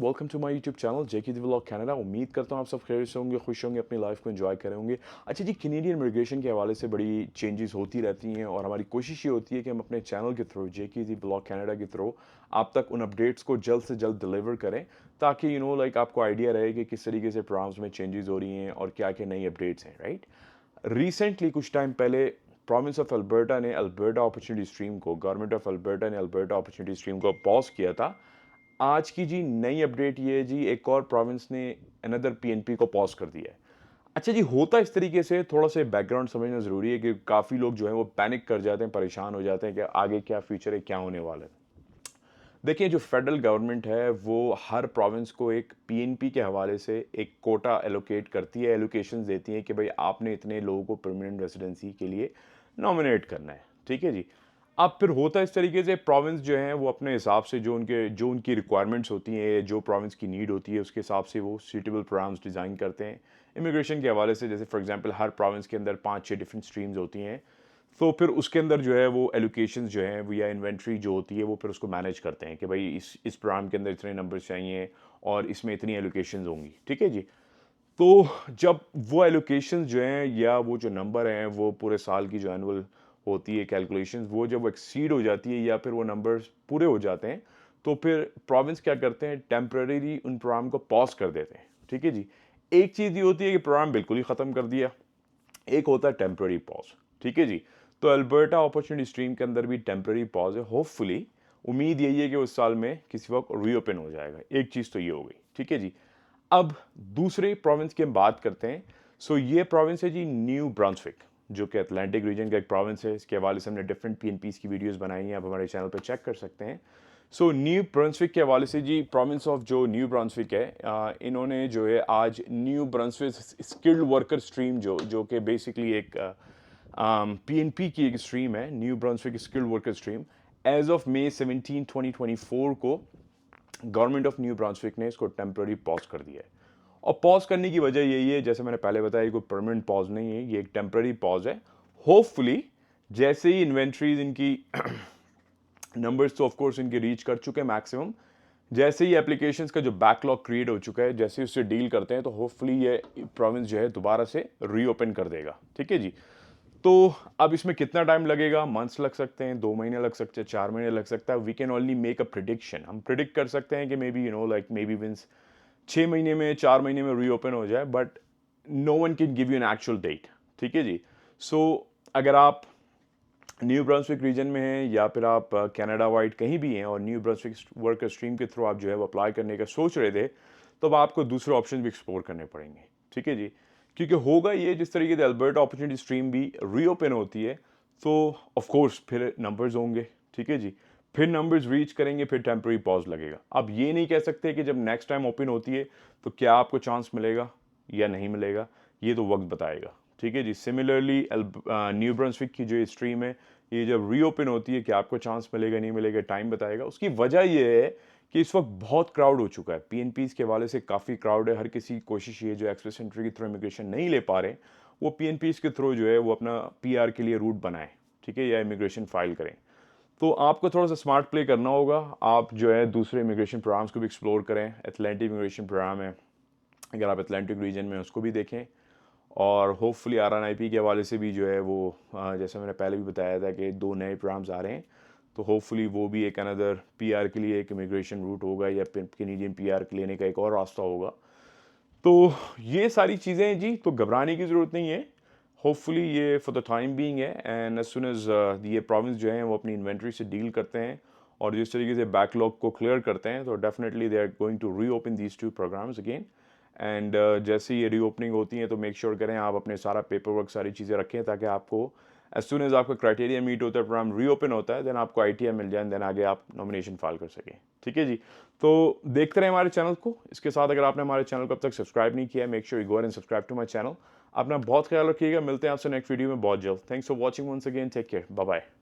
Welcome to my YouTube channel JK the vlog Canada. उम्मीद करता हूँ आप सब खैरियत से होंगे, खुश होंगे, अपनी लाइफ को एंजॉय कर रहे होंगे। अच्छा जी, कैनेडियन इमिग्रेशन के हवाले से बड़ी चेंजेस होती रहती हैं और हमारी कोशिश ये होती है कि हम अपने चैनल के through, JK the vlog Canada के थ्रू आप तक उन अपडेट्स को जल्द से जल्द डिलीवर करें, ताकि आपको आइडिया रहे कि किस तरीके से प्रोग्राम्स में चेंजेस हो रही हैं और क्या क्या नई अपडेट्स हैं। राइट, रिसेंटली कुछ टाइम पहले प्रोविंस ऑफ अल्बर्टा ने अल्बर्टा अपॉर्चुनिटी स्ट्रीम को, गवर्नमेंट ऑफ अल्बर्टा ने अल्बर्टा अपॉर्चुनिटी स्ट्रीम को पॉज किया था। आज की जी नई अपडेट ये है जी, एक और प्रोविंस ने अनदर पीएनपी को पॉज कर दिया है। अच्छा जी, होता इस तरीके से, थोड़ा सा बैकग्राउंड समझना ज़रूरी है कि काफ़ी लोग जो है वो पैनिक कर जाते हैं, परेशान हो जाते हैं कि आगे क्या फ्यूचर है, क्या होने वाला है। देखिए, जो फेडरल गवर्नमेंट है वो हर प्रोविंस को एक पीएनपी के हवाले से एक कोटा एलोकेट करती है, एलोकेशन देती है कि भाई आपने इतने लोगों को परमानेंट रेजिडेंसी के लिए नॉमिनेट करना है। ठीक है जी। अब फिर होता इस तरीके से, प्रोविंस जो है वो अपने हिसाब से जो उनकी रिक्वायरमेंट्स होती हैं, जो प्रोविंस की नीड होती है, उसके हिसाब से वो सूटेबल प्रोग्राम्स डिज़ाइन करते हैं इमिग्रेशन के हवाले से। जैसे फॉर एग्जांपल हर प्रोविंस के अंदर 5-6 डिफरेंट स्ट्रीम्स होती हैं, तो फिर उसके अंदर जो है वो एलोकेशंस जो है वो या इन्वेंट्री जो होती है वो फिर उसको मैनेज करते हैं कि भाई इस प्रोग्राम के अंदर इतने नंबर्स चाहिए और इसमें इतनी एलोकेशंस होंगी। ठीक है जी। तो जब वो एलोकेशंस जो हैं या वो जो नंबर हैं वो पूरे साल की जो एनुअल होती है कैलकुलेशंस, वो जब एक्सीड हो जाती है या फिर वो नंबर्स पूरे हो जाते हैं, तो फिर प्रोविंस क्या करते हैं, टेम्परेरी उन प्रोग्राम को पॉज कर देते हैं। ठीक है जी। एक चीज़ ये होती है कि प्रोग्राम बिल्कुल ही ख़त्म कर दिया, एक होता है टेम्पररी पॉज। ठीक है जी। तो अल्बर्टा अपॉर्चुनिटी स्ट्रीम के अंदर भी टेम्पररी पॉज है। होपफुली उम्मीद यही है कि उस साल में किसी वक्त रीओपन हो जाएगा। एक चीज़ तो ये हो गई। ठीक है जी। अब दूसरे प्रोविंस की हम बात करते हैं। सो ये प्रोविंस है जी न्यू ब्रांसविक, जो कि अटलांटिक रीजन का एक प्रोविंस है। इसके हवाले से हमने डिफरेंट पीएनपीस की वीडियोस बनाई हैं, आप हमारे चैनल पर चेक कर सकते हैं। सो न्यू ब्रांसविक के हवाले से जी, प्रोविंस ऑफ जो न्यू ब्रांसविक है, इन्होंने जो है आज new Brunswick skilled worker stream जो जो कि बेसिकली एक पीएनपी की एक स्ट्रीम है, New Brunswick skilled worker stream. As of May 17, 2024 को गवर्नमेंट ऑफ न्यू ब्रांसविक ने इसको टेम्पररी पॉज कर दिया है। और पॉज करने की वजह यही है, जैसे मैंने पहले बताया, कोई परमानेंट पॉज नहीं है, ये एक टेम्पररी पॉज है। होपफुली जैसे ही इन्वेंट्रीज इनकी नंबर्स तो ऑफ कोर्स इनके रीच कर चुके हैं मैक्सिमम, जैसे ही एप्लीकेशंस का जो बैकलॉग क्रिएट हो चुका है, जैसे ही उससे डील करते हैं, तो होपफुली ये प्रोविंस जो है दोबारा से रीओपन कर देगा। ठीक है जी। तो अब इसमें कितना टाइम लगेगा, मंथ्स लग सकते हैं, 2 महीने लग सकते हैं, 4 महीने लग सकता है। We can only make a prediction. हम प्रिडिक्ट कर सकते हैं कि maybe maybe means 6 महीने में, 4 महीने में रीओपन हो जाए, but no one can give you an actual date. ठीक है जी। सो अगर आप न्यू ब्रांसविक रीजन में हैं या फिर आप कनाडा वाइड कहीं भी हैं और न्यू ब्रांसविक वर्कर स्ट्रीम के थ्रू आप जो है वो अप्लाई करने का सोच रहे थे, तो अब आपको दूसरे ऑप्शन भी एक्सप्लोर करने पड़ेंगे। ठीक है जी। क्योंकि होगा ये, जिस तरीके से अल्बर्टा अपॉर्चुनिटी स्ट्रीम भी रीओपन होती है, तो ऑफ कोर्स फिर नंबर्स होंगे। ठीक है जी। फिर नंबर्स रीच करेंगे, फिर टेम्पररी पॉज लगेगा। अब ये नहीं कह सकते कि जब नेक्स्ट टाइम ओपन होती है तो क्या आपको चांस मिलेगा या नहीं मिलेगा, ये तो वक्त बताएगा। ठीक है जी। सिमिलरली न्यू ब्रंसविक की जो स्ट्रीम है, ये जब रीओपन होती है, कि आपको चांस मिलेगा नहीं मिलेगा, टाइम बताएगा। उसकी वजह ये है कि इस वक्त बहुत क्राउड हो चुका है, पीएनपीस के हवाले से काफ़ी क्राउड है। हर किसी की कोशिश ये, जो एक्सप्रेस एंट्री के थ्रू इमिग्रेशन नहीं ले पा रहे, वो पीएनपीस के थ्रू जो है वो अपना पीआर के लिए रूट बनाएं। ठीक है, या इमिग्रेशन फाइल करें। तो आपको थोड़ा सा स्मार्ट प्ले करना होगा। आप जो है दूसरे इमिग्रेशन प्रोग्राम्स को भी एक्सप्लोर करें। एटलांटिक इमिग्रेशन प्रोग्राम है, अगर आप एटलांटिक रीजन में, उसको भी देखें। और होपफुली आरएनआईपी के हवाले से भी जो है वो, जैसे मैंने पहले भी बताया था कि 2 नए प्रोग्राम्स आ रहे हैं, तो होपफुली वो भी एक अनदर पीआर के लिए एक इमिग्रेशन रूट होगा, या कैनेडियन पीआर के लेने का एक और रास्ता होगा। तो ये सारी चीज़ें हैं जी, तो घबराने की ज़रूरत नहीं है। होपफुली ये फॉर द टाइम बीइंग है, एंड एज सुन एज ये प्रोविंस जो हैं वो अपनी इन्वेंट्री से डील करते हैं और जिस तरीके से बैकलॉग को क्लियर करते हैं, तो definitely they are going to reopen these 2 programmes again. And जैसे ये रीओपनिंग होती है तो मेक श्योर करें आप अपने सारा पेपर वर्क, सारी चीज़ें रखें, ताकि आपको एज सुन एज आपका क्राइटेरिया मीट होता है, प्रोग्राम रीओपन होता है, देन आपको आईटीआई मिल जाए, देन आगे आप नॉमिनेशन फाइल कर सकें। ठीक है जी। तो देखते रहें हमारे चैनल को। इसके साथ अगर आपने हमारे चैनल को अब तक सब्सक्राइब नहीं किया है, make sure you go and subscribe to my channel. अपना बहुत ख्याल रखिएगा, मिलते हैं आपसे नेक्स्ट वीडियो में बहुत जल्द। Thanks for watching once again, take care, bye bye.